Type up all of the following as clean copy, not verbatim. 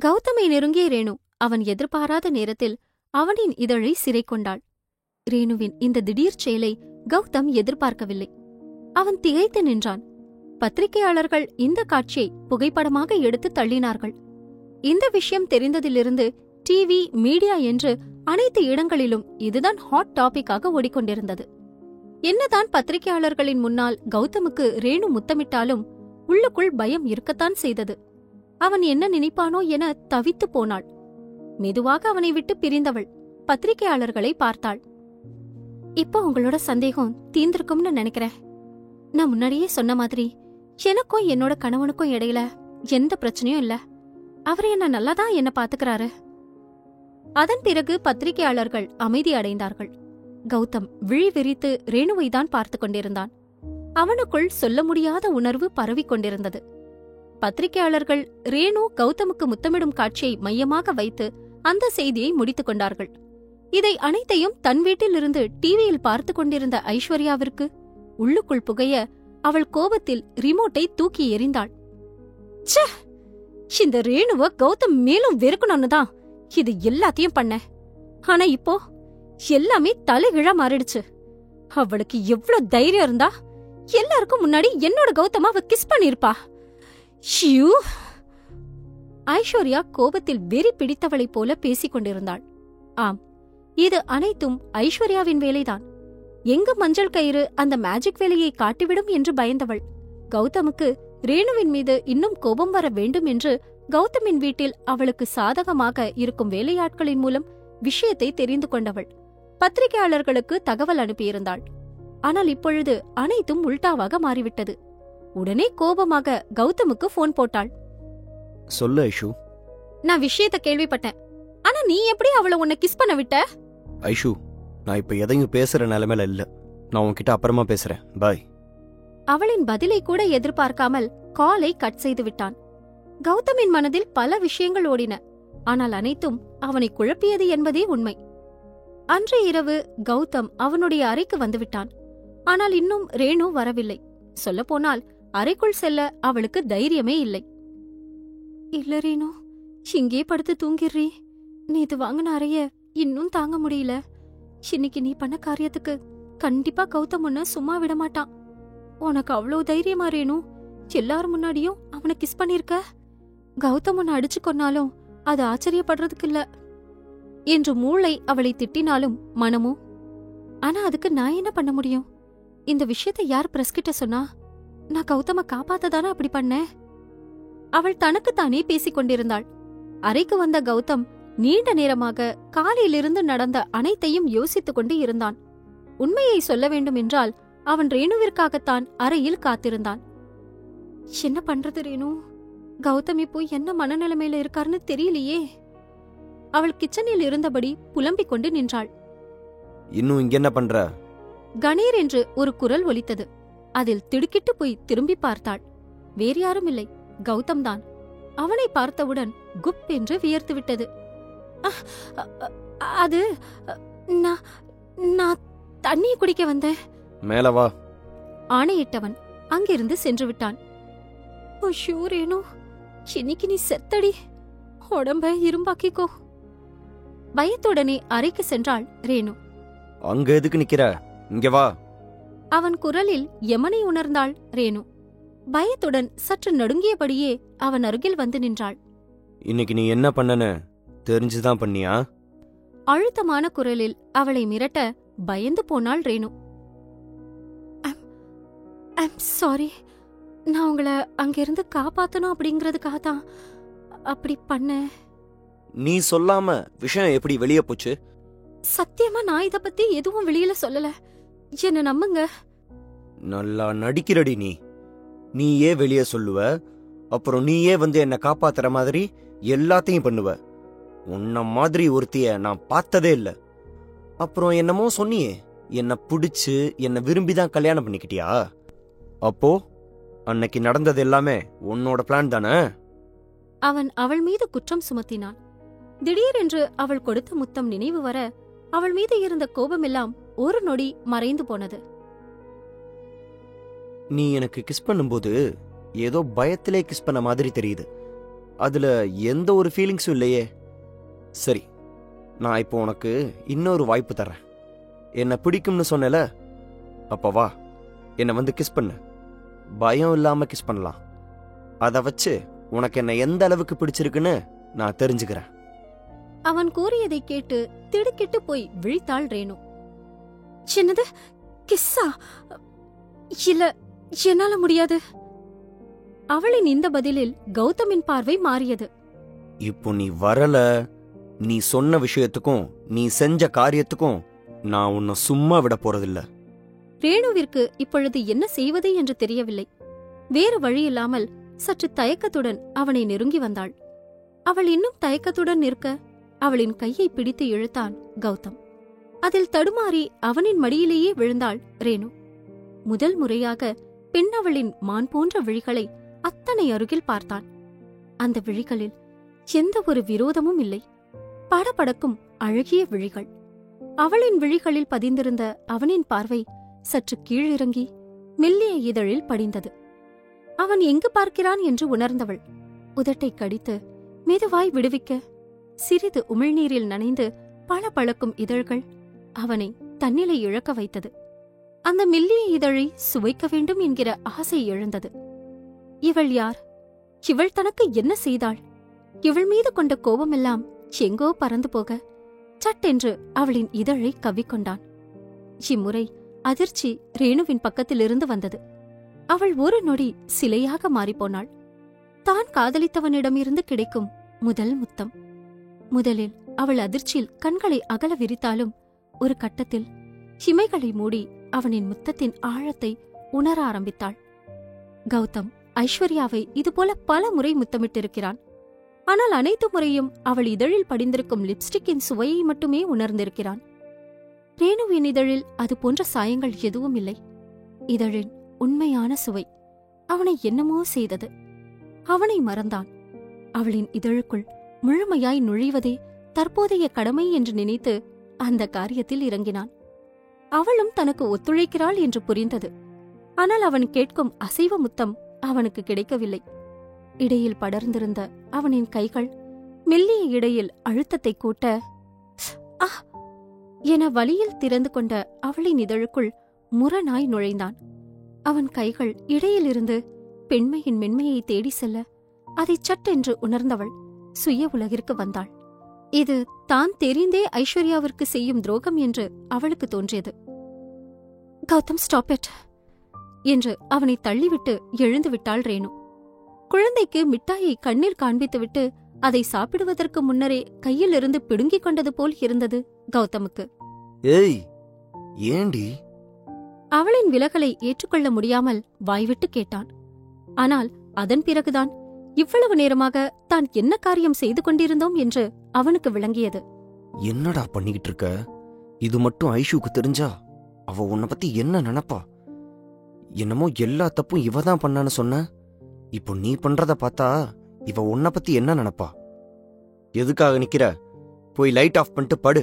கௌதமை நெருங்கிய ரேணு அவன் எதிர்பாராத நேரத்தில் அவனின் இதழை சிறை கொண்டாள். ரேணுவின் இந்த திடீர் செயலை கௌதம் எதிர்பார்க்கவில்லை. அவன் திகைத்து நின்றான். பத்திரிகையாளர்கள் இந்த காட்சியை புகைப்படமாக எடுத்து தள்ளினார்கள். இந்த விஷயம் தெரிந்ததிலிருந்து டிவி, மீடியா என்று அனைத்து இடங்களிலும் இதுதான் ஹாட் டாபிக்காக ஓடிக்கொண்டிருந்தது. என்னதான் பத்திரிகையாளர்களின் முன்னால் கௌதமுக்கு ரேணு முத்தமிட்டாலும் உள்ளுக்குள் பயம் இருக்கத்தான் செய்தது. அவன் என்ன நினைப்பானோ என தவித்து போனாள். மெதுவாக அவனை விட்டு பிரிந்தவள் பத்திரிகையாளர்களை பார்த்தாள். இப்போ உங்களோட சந்தேகம் தீர்ந்திருக்கும்னு நினைக்கிறேன். நான் முன்னாடியே சொன்ன மாதிரி எனக்கும் என்னோட கணவனுக்கும் இடையில எந்த பிரச்சனையும் இல்ல. அவரு என்ன நல்லாதான் என்ன பாத்துக்கிறாரு. அதன் பிறகு பத்திரிகையாளர்கள் அமைதி அடைந்தார்கள். கௌதம் விழி விரித்து ரேணுவை தான் பார்த்து கொண்டிருந்தான். அவனுக்குள் சொல்ல முடியாத உணர்வு பரவிக் கொண்டிருந்தது. பத்திரிகையாளர்கள் ரேணு கௌதமுக்கு முத்தமிடும் காட்சியை மையமாக வைத்து அந்த செய்தியை முடித்துக் கொண்டார்கள். இதை அனைத்தையும் தன் வீட்டிலிருந்து டிவியில் பார்த்து கொண்டிருந்த ஐஸ்வர்யாவிற்கு உள்ளுக்குள் புகைய அவள் கோபத்தில் ரிமோட்டை தூக்கி எறிந்தாள். ச்சே, இந்த ரேணுவ கௌதம் மேலும் வெறுக்கணும்னு தான் இது எல்லாத்தையும் பண்ண. ஆனா இப்போ எல்லாமே தலைகீழா மாறிடுச்சு. அவளுக்கு எவ்வளவு தைரியம் இருந்தா எல்லாருக்கும் முன்னாடி என்னோட கௌதமாவ கிஸ் பண்ணிருப்பா. ஐஸ்வர்யா கோபத்தில் வெறி பிடித்தவளைப் போல பேசிக் கொண்டிருந்தாள். ஆம், இது அனைத்தும் ஐஸ்வர்யாவின் வேலைதான். எங்கு மஞ்சள் கயிறு அந்த மேஜிக் வேலையை காட்டிவிடும் என்று பயந்தவள். கௌதமுக்கு ரேணுவின் மீது இன்னும் கோபம் வர வேண்டும் என்று கௌதமின் வீட்டில் அவளுக்கு சாதகமாக இருக்கும் வேலையாட்களின் மூலம் விஷயத்தை தெரிந்து கொண்டவள் பத்திரிகையாளர்களுக்கு தகவல் அனுப்பியிருந்தாள். ஆனால் இப்பொழுது அனைத்தும் உல்டாவாக மாறிவிட்டது. உடனே கோபமாக கௌதமுக்கு போன் போட்டாள். சொல்லு ஐஷு. நான் விஷயத்தை கேள்விப்பட்டேன். ஆனா நீ எப்படி அவளை உன்னை கிஸ் பண்ண விட்ட? ஐஷு, நான் இப்ப எதையும் பேசுற நிலைமையில இல்ல. நான் உன்கிட்ட அப்புறமா பேசுறேன். பாய். அவளின் பதிலை கூட எதிர்பார்க்காமல் காலை கட் செய்து விட்டான். கௌதமின் மனதில் பல விஷயங்கள் ஓடின. ஆனால் அனைத்தும் அவனை குழப்பியது என்பதே உண்மை. அன்று இரவு கௌதம் அவனுடைய அறைக்கு வந்துவிட்டான். ஆனால் இன்னும் ரேணு வரவில்லை. சொல்லப்போனால் அறைக்குள் செல்ல அவளுக்கு தைரியமே இல்லை. இல்ல ரேணு, இங்கே படுத்து தூங்கிடுறீ. நேத்து வாங்கின அறைய இன்னும் தாங்க முடியல. இன்னைக்கு நீ பண்ண காரியத்துக்கு கண்டிப்பா கௌதம் உன்ன சும்மா விடமாட்டான். உனக்கு அவ்வளவு தைரியமா ரேணு? எல்லாரும் முன்னாடியும் அவனை கிஸ் பண்ணிருக்க. கௌதம் உன்னை அடிச்சு கொன்னாலும் அது ஆச்சரியப்படுறதுக்கு இல்ல என்று மூளை அவளை திட்டினாலும் மனமோ, ஆனா அதுக்கு நான் என்ன பண்ண முடியும்? இந்த விஷயத்தை யார் பிரஸ் கிட்ட சொன்னா? நான் கௌதம காப்பாத்ததானே அப்படி பண்ணேன். அவள் தனக்குத்தானே பேசிக் கொண்டிருந்தாள். அறைக்கு வந்த கௌதம் நீண்ட நேரமாக காலையிலிருந்து நடந்த அனைத்தையும் யோசித்துக் கொண்டு இருந்தான். உண்மையை சொல்ல வேண்டும் என்றால் அவன் ரேணுவிற்காகத்தான் அறையில் காத்திருந்தான். என்ன பண்றது ரேணு? கௌதம் இப்போ என்ன மனநிலைமையில இருக்காருன்னு தெரியலையே. அவள் கிச்சனில் இருந்தபடி புலம்பிக் கொண்டு நின்றாள். இன்னும் இங்க என்ன பண்ற? கணீர் என்று ஒரு குரல் ஒலித்தது. அதில் திடுக்கிட்டு போய் திரும்பி பார்த்தாள். வேறு யாரும் இல்லை, கௌதம் தான். அவனை பார்த்தவுடன் குப் என்று வியர்த்துவிட்டது. அது நான் தண்ணீ குடிக்க வந்தேன். மேல வா. ஆணையிட்டவன் அங்கிருந்து சென்று விட்டான். ரேணு, இன்னைக்கு நீ செத்தடி. உடம்ப இரும்பாக்கிக்கோ. பயத்துடனே அறைக்கு சென்றாள் ரேணு. அங்க எதுக்கு நிக்கிற? இங்க வா. அவன் குரலில் யமனை உணர்ந்தாள் ரேணு. பயத்துடன் சற்று நடுங்கியபடியே அவன் அருகில் வந்து நின்றாள். இன்னைக்கு நீ என்ன பண்ணனு தெரிஞ்சுதான் பண்ணியா? அழுத்தமான குரலில் அவளை மிரட்ட பயந்து போனாள் ரேணு. I'm sorry. நான் உங்களை அங்கிருந்து காப்பாத்தணும் அப்படிங்கறதுக்காக தான் அப்படி பண்ண. நீ சொல்லாம விஷயம் எப்படி வெளியே போச்சு? சத்தியமா நான் இத பத்தி எதுவும் வெளியில சொல்லல. என்ன நம்புங்க. நல்லா நடிக்கிறடி நீ. நீயே வெளியே சொல்லுவ, அப்புறம் நீயே வந்து என்ன காப்பாத்துற மாதிரி எல்லாத்தையும் பண்ணுவ. உன்ன மாதிரி ஒருத்திய நான் பார்த்ததே இல்ல. அப்புறம் என்னமோ சொன்னியே, என்ன பிடிச்சு என்ன விரும்பிதான் கல்யாணம் பண்ணிக்கிட்டியா? அப்போ அன்னைக்கு நடந்தது எல்லாமே உன்னோட பிளான் தானே? அவன் அவள் மீது குற்றம் சுமத்தினான். திடீரென்று அவள் கொடுத்த முத்தம் நினைவு வர அவள் மீது இருந்த கோபமெல்லாம் ஒரு நொடி மறைந்து போனது. நீ எனக்கு கிஸ் பண்ணும்போது ஏதோ பயத்திலே கிஸ் பண்ண மாதிரி தெரியுது. அதுல எந்த ஒரு ஃபீலிங்ஸும் இல்லையே. சரி, நான் இப்போ உனக்கு இன்னொரு வாய்ப்பு தரேன். என்ன பிடிக்கும்னு சொன்னல, அப்ப வா, என்னை வந்து கிஸ் பண்ணு. பயம் இல்லாம கிஸ் பண்ணலாம். அதை வச்சு உனக்கு என்ன எந்த அளவுக்கு பிடிச்சிருக்குன்னு நான் தெரிஞ்சுக்கிறேன். அவன் கூறியதை கேட்டு திடுக்கிட்டு போய் விழித்தாள் ரேணு. என்னது, கிஸ்ஸா? இல்ல, என்னால முடியாது. அவளின் இந்த பதிலில் கௌதமின் பார்வை மாறியது. இப்போ நீ வரல, நீ சொன்ன விஷயத்துக்கும் நீ செஞ்ச காரியத்துக்கும் நான் உன்னை சும்மா விட போறதில்ல. ரேணுவிற்கு இப்பொழுது என்ன செய்வது என்று தெரியவில்லை. வேறு வழியில்லாமல் சற்று தயக்கத்துடன் அவனை நெருங்கி வந்தாள். அவள் இன்னும் தயக்கத்துடன் நிற்க அவளின் கையை பிடித்து இழுத்தான் கௌதம். அதில் தடுமாறி அவனின் மடியிலேயே விழுந்தாள் ரேணு. முதல் முறையாக பெண் அவளின் மான் போன்ற விழிகளை அத்தனை அருகில் பார்த்தான். அந்த விழிகளில் எந்த ஒரு விரோதமும் இல்லை. படபடக்கும் அழகிய விழிகள். அவளின் விழிகளில் பதிந்திருந்த அவனின் பார்வை சற்று கீழிறங்கி மெல்லிய இதழில் படிந்தது. அவன் எங்கு பார்க்கிறான் என்று உணர்ந்தவள் உதட்டை கடித்து மெதுவாய் விடுவிக்க சிறிது உமிழ்நீரில் நனைந்து பளபளக்கும் இதழ்கள் அவனை தன்னிலை இழக்க வைத்தது. அந்த மெல்லிய இதழை சுவைக்க வேண்டும் என்கிற ஆசை எழுந்தது. இவள் யார்? இவள் தனக்கு என்ன செய்தாள்? இவள் மீது கொண்ட கோபமெல்லாம் எங்கோ பறந்து போக சட்டென்று அவளின் இதழை கவ்விக்கொண்டான். இம்முறை அதிர்ச்சி ரேணுவின் பக்கத்திலிருந்து வந்தது. அவள் ஒரு நொடி சிலையாக மாறிப்போனாள். தான் காதலித்தவனிடமிருந்து கிடைக்கும் முதல் முத்தம். முதலில் அவள் அதிர்ச்சியில் கண்களை அகல விரித்தாலும் ஒரு கட்டத்தில் இமைகளை மூடி அவனின் முத்தத்தின் ஆழத்தை உணர ஆரம்பித்தாள். கௌதம் ஐஸ்வர்யாவை இதுபோல பல முறை முத்தமிட்டிருக்கிறான். ஆனால் அனைத்து முறையும் அவள் இதழில் படிந்திருக்கும் லிப்ஸ்டிக்கின் சுவையை மட்டுமே உணர்ந்திருக்கிறான். ரேணுவின் இதழில் அது போன்ற சாயங்கள் எதுவும் இல்லை. இதழின் உண்மையான சுவை அவனை என்னமோ செய்தது. அவனை மறந்தான். அவளின் இதழுக்குள் முழுமையாய் நுழைவதே தற்போதைய கடமை என்று நினைத்து அந்த காரியத்தில் இறங்கினான். அவளும் தனக்கு ஒத்துழைக்கிறாள் என்று புரிந்தது. ஆனால் அவன் கேட்கும் அசைவ முத்தம் அவனுக்கு கிடைக்கவில்லை. இடையில் படர்ந்திருந்த அவனின் கைகள் மெல்லிய இடையில் அழுத்தத்தை கூட்ட ஆ என வலியில் திறந்து கொண்ட அவளின் இதழுக்குள் முரணாய் நுழைந்தான். அவன் கைகள் இடையிலிருந்து பெண்மையின் மென்மையை தேடி செல்ல அதை சட்டென்று உணர்ந்தவள் சுய உலகிற்கு வந்தாள். இது தான் தெரிந்தே ஐஸ்வர்யாவிற்கு செய்யும் துரோகம் என்று அவளுக்கு தோன்றியது. கௌதம், ஸ்டாப் இட் என்று அவனை தள்ளிவிட்டு எழுந்து விட்டாள் ரேணு. குழந்தைக்கு மிட்டாயை கண்ணில் காண்பித்துவிட்டு அதை சாப்பிடுவதற்கு முன்னரே கையிலிருந்து பிடுங்கிக் கொண்டது போல் இருந்தது கௌதமுக்கு. ஏய், ஏண்டி? அவளின் விலகலை ஏற்றுக்கொள்ள முடியாமல் வாய்விட்டு கேட்டான். ஆனால் அதன் பிறகுதான் இவ்வளவு நேரமாக தான் என்ன காரியம் செய்து கொண்டிருந்தோம் என்று அவனுக்கு விளங்கியது. என்னடா பண்ணிக்கிட்டு இருக்க? இது மட்டும் ஐஷுக்கு தெரிஞ்சா அவ உன்னை பத்தி என்ன நினைப்பா? என்னமோ எல்லா தப்பும் இவதான் பண்ணான்னு சொன்ன. இப்போ நீ பண்றத பார்த்தா இவ உன்னை பத்தி என்ன நினைப்பா? எதுக்காக நிக்கிற? போய் லைட் ஆஃப் பண்ணிட்டு படு.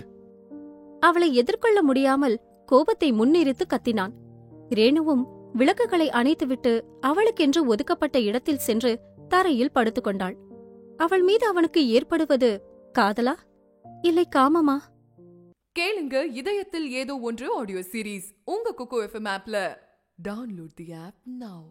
அவளை எதிர்கொள்ள முடியாமல் கோபத்தை முன்னிறுத்து கத்தினான். ரேணுவும் விளக்குகளை அணைத்துவிட்டு அவளுக்கென்று ஒதுக்கப்பட்ட இடத்தில் சென்று தரையில் படுத்துக்கொண்டாள். அவள் மீது அவனுக்கு ஏற்படுவது காதலா இல்லை காமமா? கேளுங்க இதயத்தில் ஏதோ ஒன்று ஆடியோ சீரீஸ் உங்க குக்கு எஃப்எம் ஆப்ல. டவுன்லோட் தி ஆப் நவ.